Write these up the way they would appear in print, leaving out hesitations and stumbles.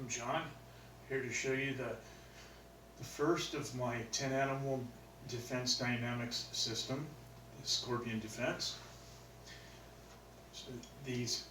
I'm John, here to show you the first of my 10 animal defense dynamics system, the Scorpion Defense. So these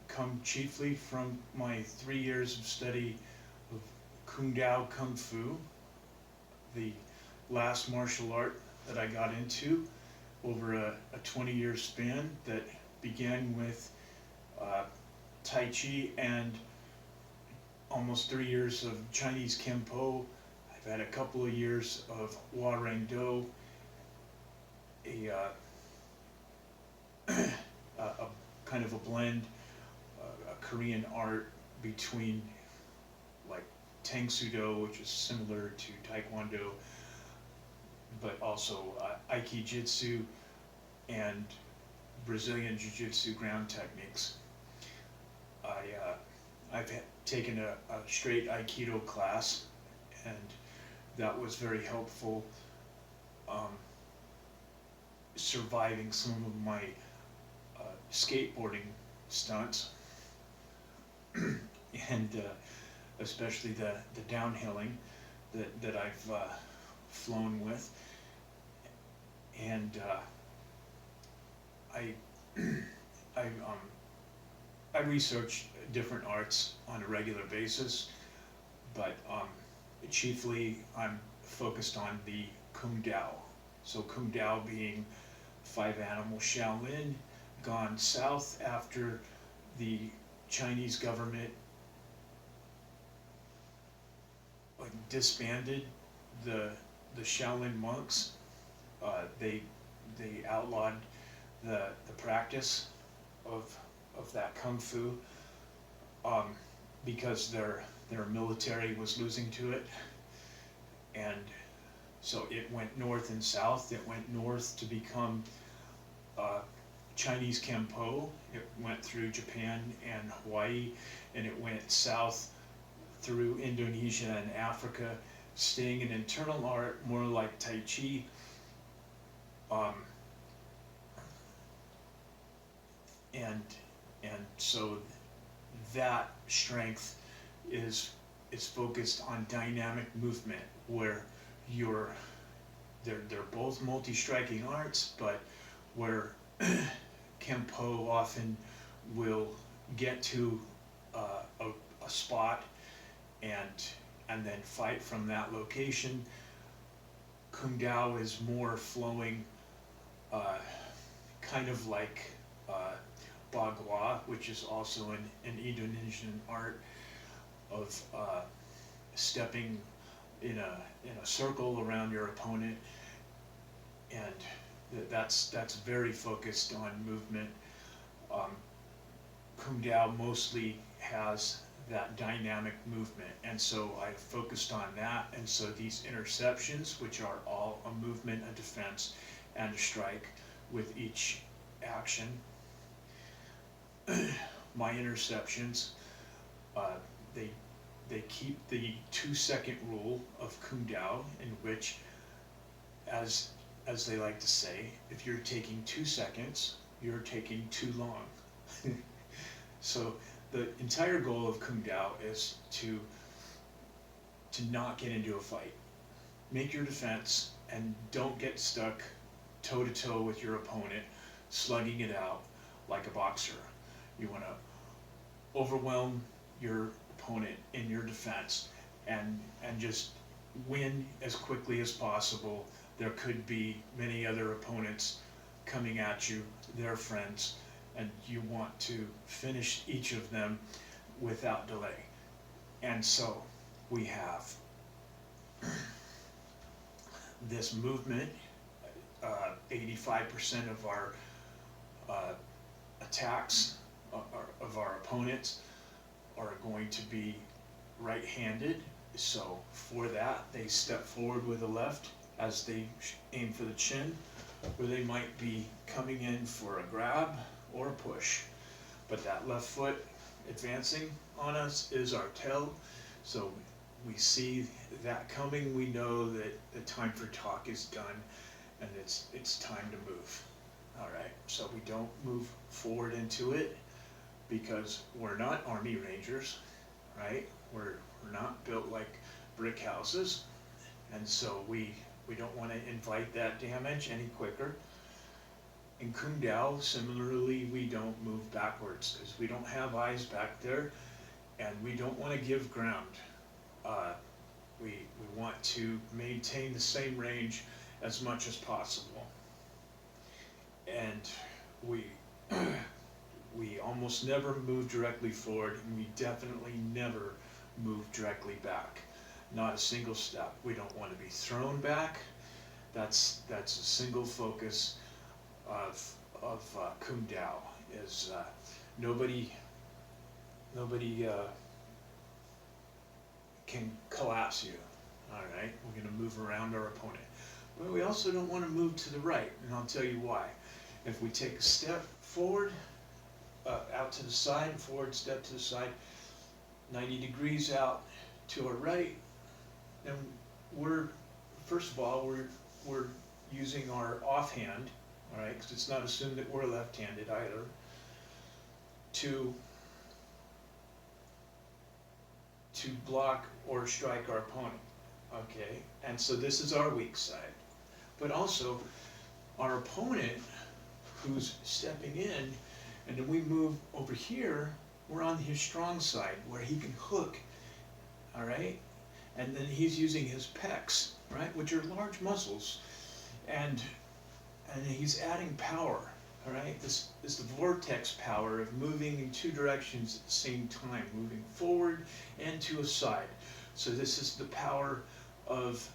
come chiefly from my 3 years of study of Kung Tao Kung Fu, the last martial art that I got into over a 20-year span that began with Tai Chi and almost 3 years of Chinese Kempo. I've had a couple of years of Hua Reng Do, a kind of a blend, a Korean art between like Tang Soo Do, which is similar to Taekwondo, but also Aikijitsu and Brazilian Jiu-Jitsu ground techniques. I've taken a straight Aikido class, and that was very helpful surviving some of my skateboarding stunts, and especially the downhilling that I've flown with. And I research different arts on a regular basis, but chiefly I'm focused on the Kung Tao. So Kung Tao being 5 animal Shaolin, gone south after the Chinese government disbanded the Shaolin monks. They outlawed the practice of that kung fu because their military was losing to it, and so it went north and south. It went north to become Chinese Kempo. It went through Japan and Hawaii, and it went south through Indonesia and Africa, staying in internal art more like Tai Chi. And so that strength is focused on dynamic movement, where they're both multi-striking arts, but where Kempo often will get to a spot and then fight from that location. Kung Tao is more flowing, kind of like Bagua, which is also an Indonesian art of stepping in a circle around your opponent, and that's very focused on movement. Kung Tao mostly has that dynamic movement, and so I focused on that. And so these interceptions, which are all a movement, a defense, and a strike with each action. My interceptions, they keep the 2-second rule of Kung Tao, in which, as they like to say, if you're taking 2 seconds, you're taking too long. So the entire goal of Kung Tao is to not get into a fight. Make your defense and don't get stuck toe to toe with your opponent, slugging it out like a boxer. You want to overwhelm your opponent in your defense and just win as quickly as possible. There could be many other opponents coming at you, their friends, and you want to finish each of them without delay. And so we have this movement. 85% of our attacks of our opponents are going to be right-handed. So for that, they step forward with the left as they aim for the chin, or they might be coming in for a grab or a push. But that left foot advancing on us is our tail. So we see that coming, we know that the time for talk is done, and it's time to move. All right, so we don't move forward into it because we're not Army Rangers. right? We're not built like brick houses, and so we don't want to invite that damage any quicker. In Kung Tao, similarly, we don't move backwards because we don't have eyes back there, and we don't want to give ground. We want to maintain the same range as much as possible. And we we almost never move directly forward, and we definitely never move directly back. Not a single step. We don't want to be thrown back. That's a single focus of Kung Tao, is nobody can collapse you. All right, we're going to move around our opponent, but we also don't want to move to the right, and I'll tell you why. If we take a step forward, out to the side, forward step to the side, 90 degrees out to our right, then we're, first of all, we're using our offhand, all right, because it's not assumed that we're left-handed either, to block or strike our opponent, okay? And so this is our weak side. But also, our opponent who's stepping in, and then we move over here, we're on his strong side where he can hook, all right? And then he's using his pecs, right, which are large muscles, and he's adding power, all right? This is the vortex power of moving in two directions at the same time, moving forward and to a side. So this is the power of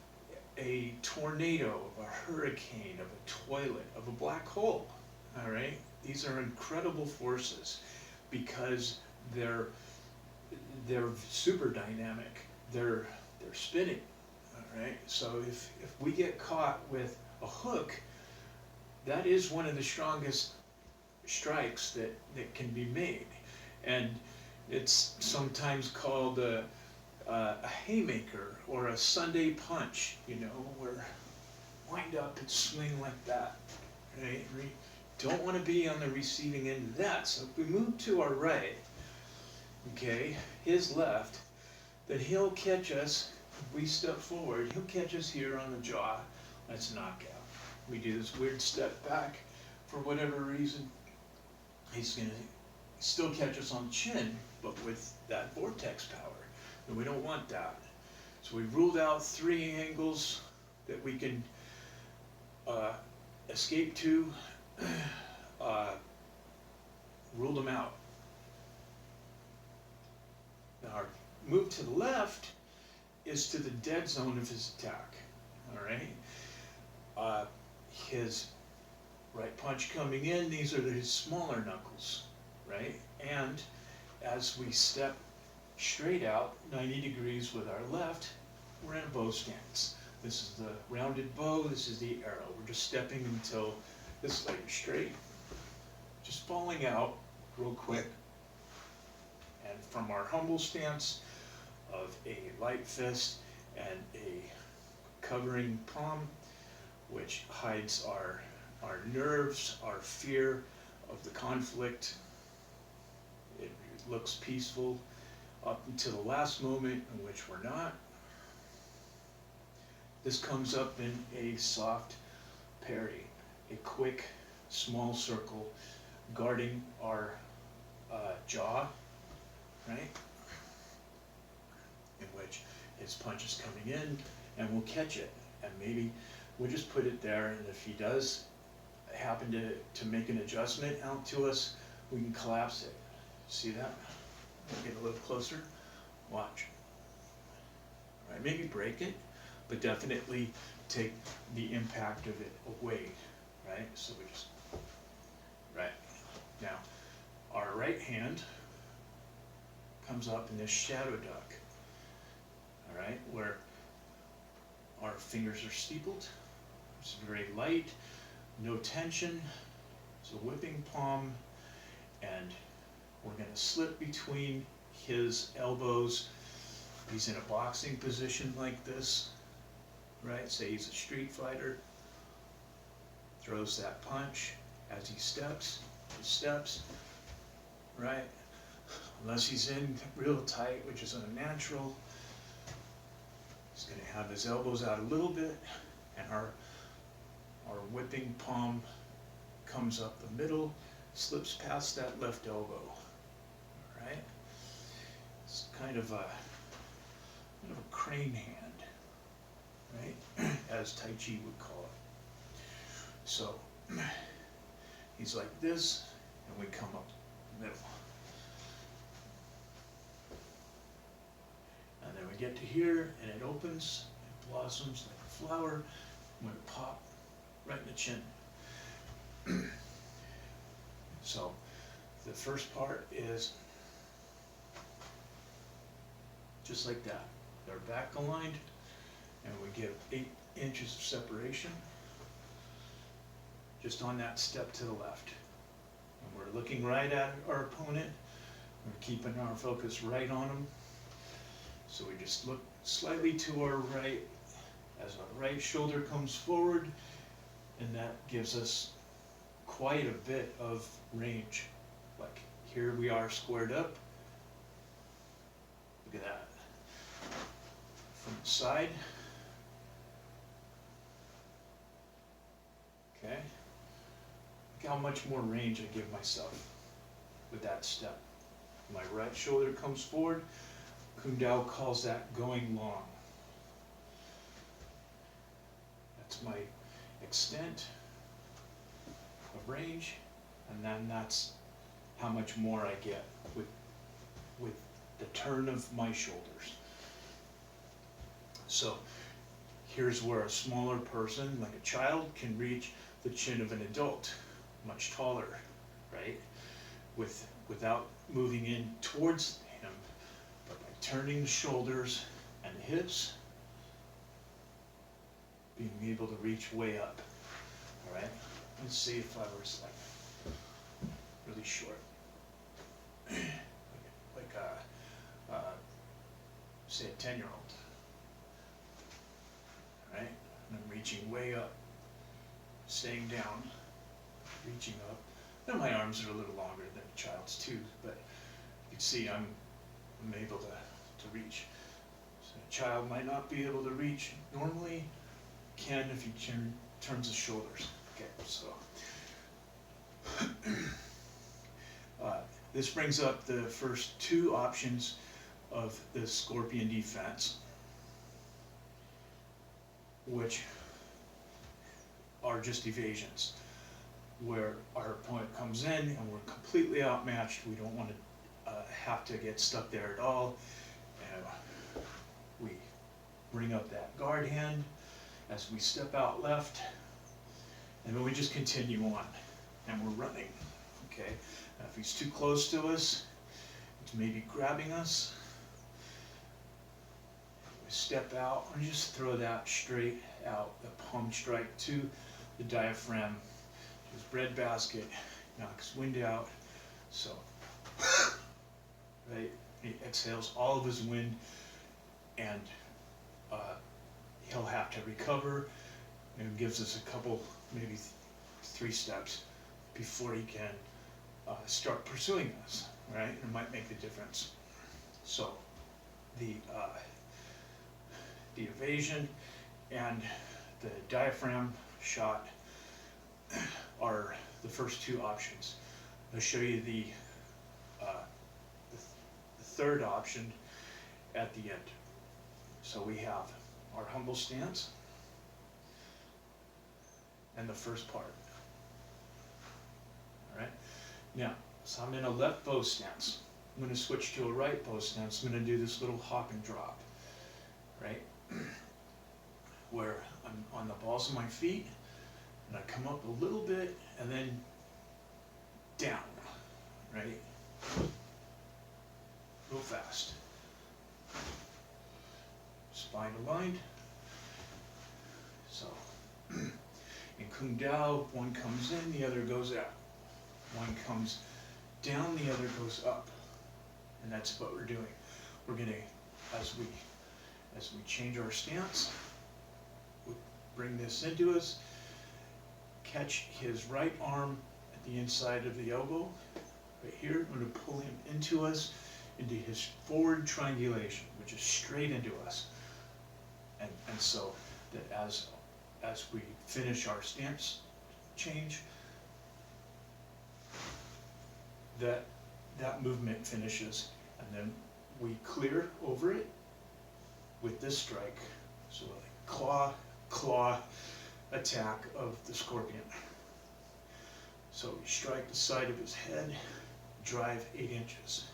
a tornado, of a hurricane, of a toilet, of a black hole, all right? These are incredible forces because they're super dynamic. They're spinning, all right? So if we get caught with a hook, that is one of the strongest strikes that can be made. And it's sometimes called a haymaker or a Sunday punch, you know, where wind up and swing like that, right? We don't want to be on the receiving end of that. So if we move to our right, okay, his left, then he'll catch us. If we step forward, he'll catch us here on the jaw. That's a knockout. We do this weird step back for whatever reason. He's going to still catch us on the chin, but with that vortex power. And we don't want that. So we've ruled out 3 angles that we can escape to. Ruled them out. Now our move to the left is to the dead zone of his attack. All right. His right punch coming in, these are his smaller knuckles, right? And as we step straight out 90 degrees with our left, we're in a bow stance. This is the rounded bow, this is the arrow. We're just stepping until this leg is straight, just falling out real quick. And from our humble stance of a light fist and a covering palm, which hides our nerves, our fear of the conflict. It looks peaceful up until the last moment in which we're not. This comes up in a soft parry, a quick, small circle guarding our jaw, right? In which his punch is coming in, and we'll catch it, and maybe we'll just put it there, and if he does happen to make an adjustment out to us, we can collapse it. See that? Get a little closer. Watch. All right, maybe break it, but definitely take the impact of it away, right? So we just, right. Now, our right hand comes up in this shadow duck, all right, where our fingers are steepled. It's very light, no tension. It's a whipping palm, and we're going to slip between his elbows. He's in a boxing position like this, right? Say he's a street fighter. Throws that punch as he steps, right? unless he's in real tight, which is unnatural. He's going to have his elbows out a little bit, and our whipping palm comes up the middle, slips past that left elbow. All right? It's kind of a crane hand, right? As Tai Chi would call it. So he's like this, and we come up the middle. And then we get to here, and it opens, it blossoms like a flower, and we pop right in the chin. So the first part is just like that. They're back aligned, and we give 8 inches of separation just on that step to the left. And we're looking right at our opponent. We're keeping our focus right on him. So we just look slightly to our right as our right shoulder comes forward, and that gives us quite a bit of range. Like here we are squared up. Look at that. From the side. Okay. Look how much more range I give myself with that step. My right shoulder comes forward. Kung Tao calls that going long. That's my extent of range, and then that's how much more I get with the turn of my shoulders. So here's where a smaller person, like a child, can reach the chin of an adult, much taller, right? Without moving in towards him, but by turning the shoulders and the hips, being able to reach way up. All right. Let's see if I was like really short, like say a 10-year-old. All right. And I'm reaching way up, staying down, reaching up. Now my arms are a little longer than a child's too, but you can see I'm able to reach. So a child might not be able to reach normally, can if he turns his shoulders. Okay, so this brings up the first 2 options of the scorpion defense, which are just evasions, where our opponent comes in and we're completely outmatched. We don't want to have to get stuck there at all. We bring up that guard hand as we step out left, and then we just continue on, and we're running. Okay, now if he's too close to us, it's maybe grabbing us. We step out and just throw that straight out, the palm strike to the diaphragm. His breadbasket knocks wind out. So, right, he exhales all of his wind, and he'll have to recover, and gives us a couple, maybe 3 steps before he can start pursuing us, right? It might make the difference. So the evasion and the diaphragm shot are the first 2 options. I'll show you the third option at the end. So we have our humble stance and the first part. All right. Now, so I'm in a left bow stance. I'm going to switch to a right bow stance. I'm going to do this little hop and drop, right? Where I'm on the balls of my feet, and I come up a little bit, and then down, right? Real fast. Spine aligned. So, in Kung Tao, one comes in, the other goes out. One comes down, the other goes up. And that's what we're doing. We're going to, as we change our stance, we bring this into us, catch his right arm at the inside of the elbow, right here. I'm going to pull him into us, into his forward triangulation, which is straight into us. And so that as we finish our stance change, that movement finishes, and then we clear over it with this strike. So like claw attack of the scorpion. So we strike the side of his head, drive 8 inches.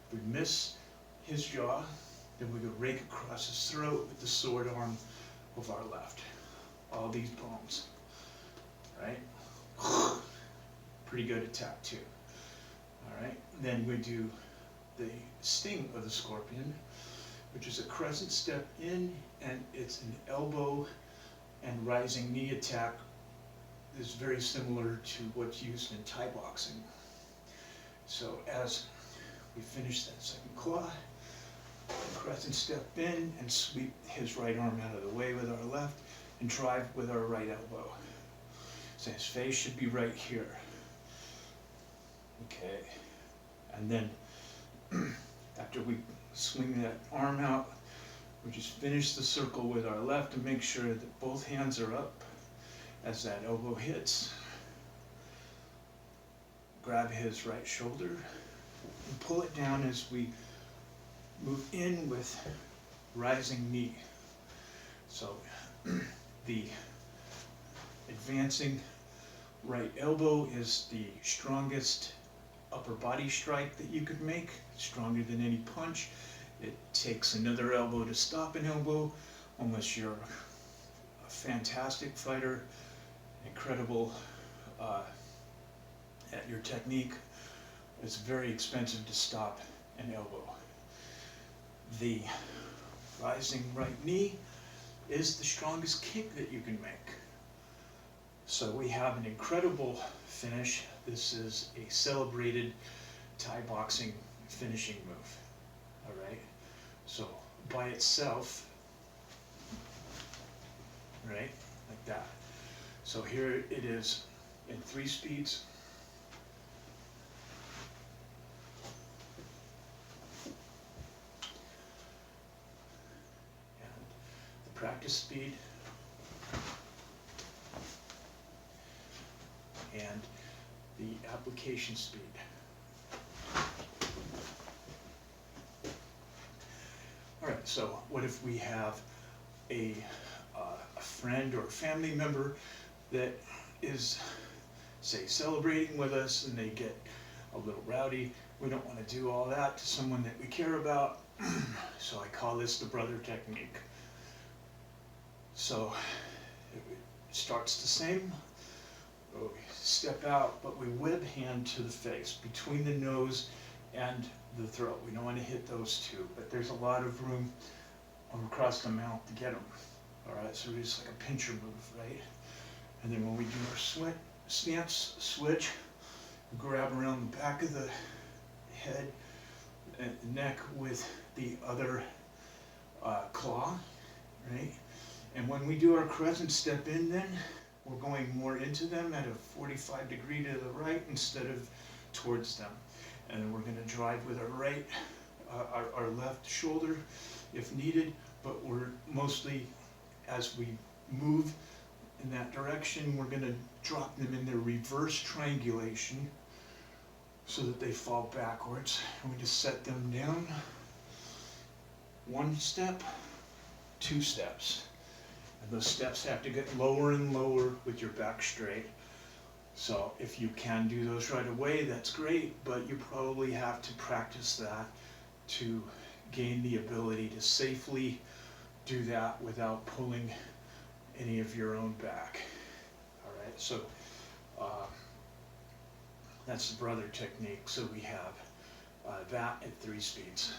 If we miss his jaw, then we go rake across his throat with the sword arm of our left. All these bones, right? Pretty good attack too. All right, then we do the sting of the scorpion, which is a crescent step in, and it's an elbow and rising knee attack. Is very similar to what's used in Thai boxing. So as we finish that second claw, crescent step in and sweep his right arm out of the way with our left and drive with our right elbow. So his face should be right here. Okay, and then after we swing that arm out, we just finish the circle with our left and make sure that both hands are up as that elbow hits. Grab his right shoulder and pull it down as we move in with rising knee. So the advancing right elbow is the strongest upper body strike that you could make, stronger than any punch. It takes another elbow to stop an elbow, unless you're a fantastic fighter, incredible at your technique. It's very expensive to stop an elbow. The rising right knee is the strongest kick that you can make. So we have an incredible finish. This is a celebrated Thai boxing finishing move. All right. So by itself, right, like that. So here it is in 3 speeds. And the practice speed. And the application speed. All right, so what if we have a friend or family member that is, say, celebrating with us and they get a little rowdy? We don't want to do all that to someone that we care about. So I call this the brother technique. So it starts the same. We step out, but we whip hand to the face, between the nose and the throat. We don't want to hit those two, but there's a lot of room across the mouth to get them. All right, so it's like a pincher move, right? And then when we do our stance switch, we grab around the back of the head and neck with the other claw, right? And when we do our crescent step in, then we're going more into them at a 45 degree to the right instead of towards them. And then we're going to drive with our left shoulder if needed, but we're mostly, as we move in that direction, we're going to drop them in their reverse triangulation so that they fall backwards. And we just set them down. 1 step, 2 steps. And those steps have to get lower and lower with your back straight. So if you can do those right away, that's great, but you probably have to practice that to gain the ability to safely do that without pulling any of your own back. All right, so that's the brother technique. So we have that at 3 speeds.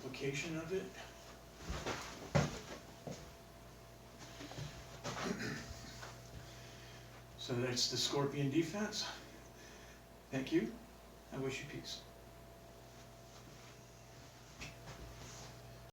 Application of it. So that's the scorpion defense. Thank you. I wish you peace.